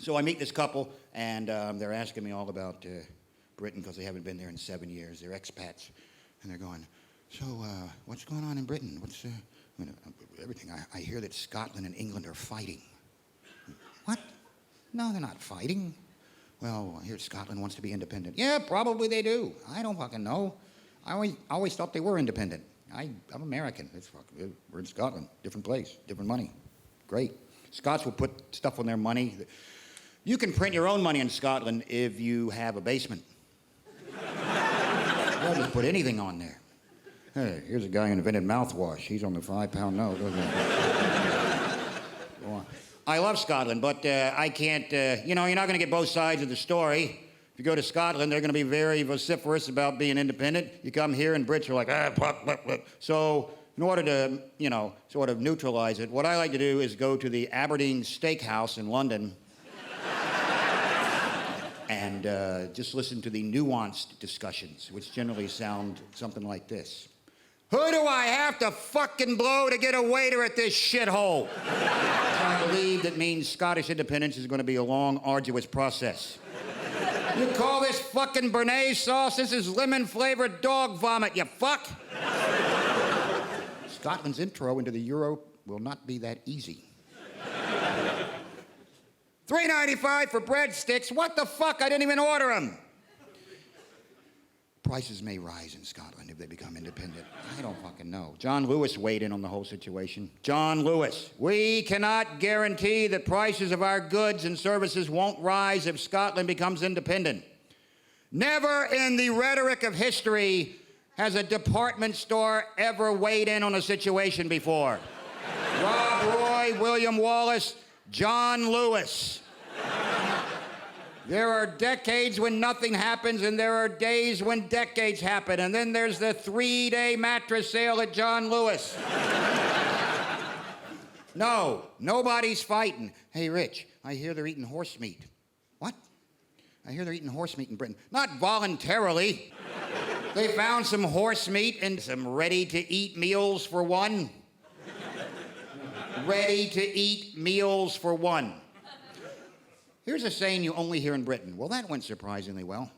So I meet this couple, and they're asking me all about Britain because they haven't been there in 7 years. They're expats, and they're going, so what's going on in Britain? What's everything? I hear that Scotland and England are fighting. What? No, they're not fighting. Well, I hear Scotland wants to be independent. Yeah, probably they do. I don't fucking know. I always thought they were independent. I'm American. We're in Scotland. Different place, different money. Great. Scots will put stuff on their money. You can print your own money in Scotland if you have a basement. They'll just put anything on there. Hey, here's a guy who invented mouthwash. He's on the 5-pound note. I love Scotland, but I can't, you're not going to get both sides of the story. If you go to Scotland, they're going to be very vociferous about being independent. You come here and Brits are like, blah, blah, blah. So in order to, sort of neutralize it, what I like to do is go to the Aberdeen Steakhouse in London and just listen to the nuanced discussions, which generally sound something like this. Who do I have to fucking blow to get a waiter at this shithole? I believe that means Scottish independence is going to be a long, arduous process. You call this fucking béarnaise sauce? This is lemon-flavored dog vomit, you fuck! Scotland's intro into the Euro will not be that easy. $3.95 for breadsticks? What the fuck? I didn't even order them. Prices may rise in Scotland if they become independent. I don't fucking know. John Lewis weighed in on the whole situation. John Lewis, we cannot guarantee that prices of our goods and services won't rise if Scotland becomes independent. Never in the rhetoric of history has a department store ever weighed in on a situation before. Rob Roy, William Wallace, John Lewis. There are decades when nothing happens, and there are days when decades happen, and then there's the 3-day mattress sale at John Lewis. No, nobody's fighting. Hey, Rich, I hear they're eating horse meat. What? I hear they're eating horse meat in Britain. Not voluntarily. They found some horse meat and some ready-to-eat meals for one. Ready-to-eat meals for one. Here's a saying you only hear in Britain. Well, that went surprisingly well.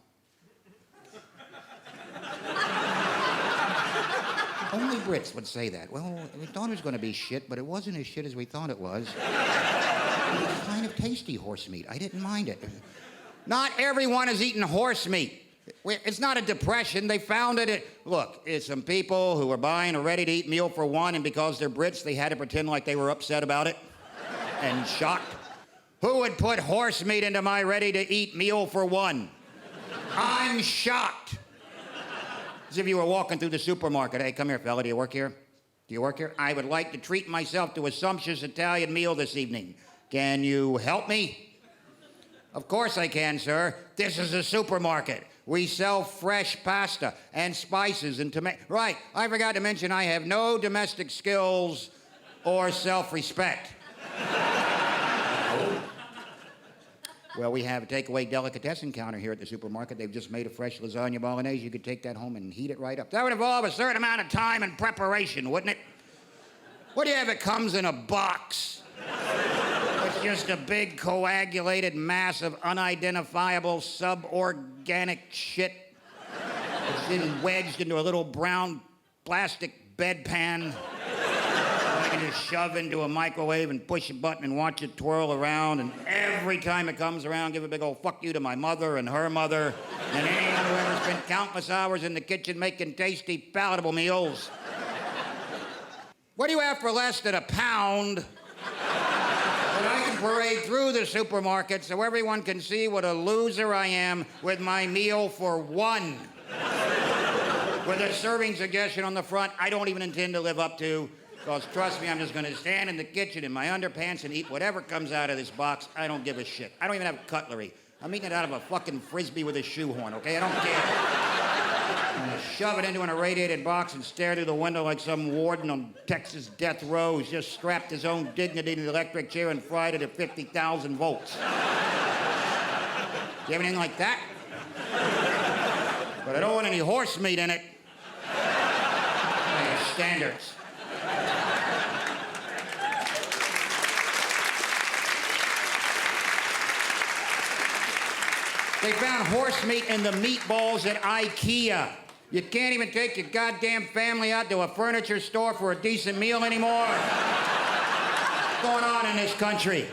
Only Brits would say that. Well, we thought it was going to be shit, but it wasn't as shit as we thought it was. It was kind of tasty horse meat. I didn't mind it. Not everyone is eating horse meat. It's not a depression. They found it. Look, it's some people who were buying a ready-to-eat meal for one, and because they're Brits, they had to pretend like they were upset about it and shocked. Who would put horse meat into my ready-to-eat meal for one? I'm shocked. As if you were walking through the supermarket. Hey, come here, fella. Do you work here? Do you work here? I would like to treat myself to a sumptuous Italian meal this evening. Can you help me? Of course I can, sir. This is a supermarket. We sell fresh pasta and spices and tomato. Right, I forgot to mention I have no domestic skills or self-respect. Well, we have a takeaway delicatessen counter here at the supermarket. They've just made a fresh lasagna bolognese. You could take that home and heat it right up. That would involve a certain amount of time and preparation, wouldn't it? What do you have? It comes in a box. It's just a big coagulated mass of unidentifiable suborganic shit. It's then wedged into a little brown plastic bedpan. I can just shove into a microwave and push a button and watch it twirl around, and every time it comes around, give a big old fuck you to my mother and her mother and anyone who ever spent countless hours in the kitchen making tasty, palatable meals. What do you have for less than £1? That I can parade through the supermarket so everyone can see what a loser I am with my meal for one. With a serving suggestion on the front I don't even intend to live up to. Because trust me, I'm just going to stand in the kitchen in my underpants and eat whatever comes out of this box. I don't give a shit. I don't even have cutlery. I'm eating it out of a fucking Frisbee with a shoehorn, okay? I don't care. I'm going to shove it into an irradiated box and stare through the window like some warden on Texas death row who's just strapped his own dignity to the electric chair and fried it at 50,000 volts. Do you have anything like that? But I don't want any horse meat in it. I have standards. They found horse meat in the meatballs at IKEA. You can't even take your goddamn family out to a furniture store for a decent meal anymore. What's going on in this country?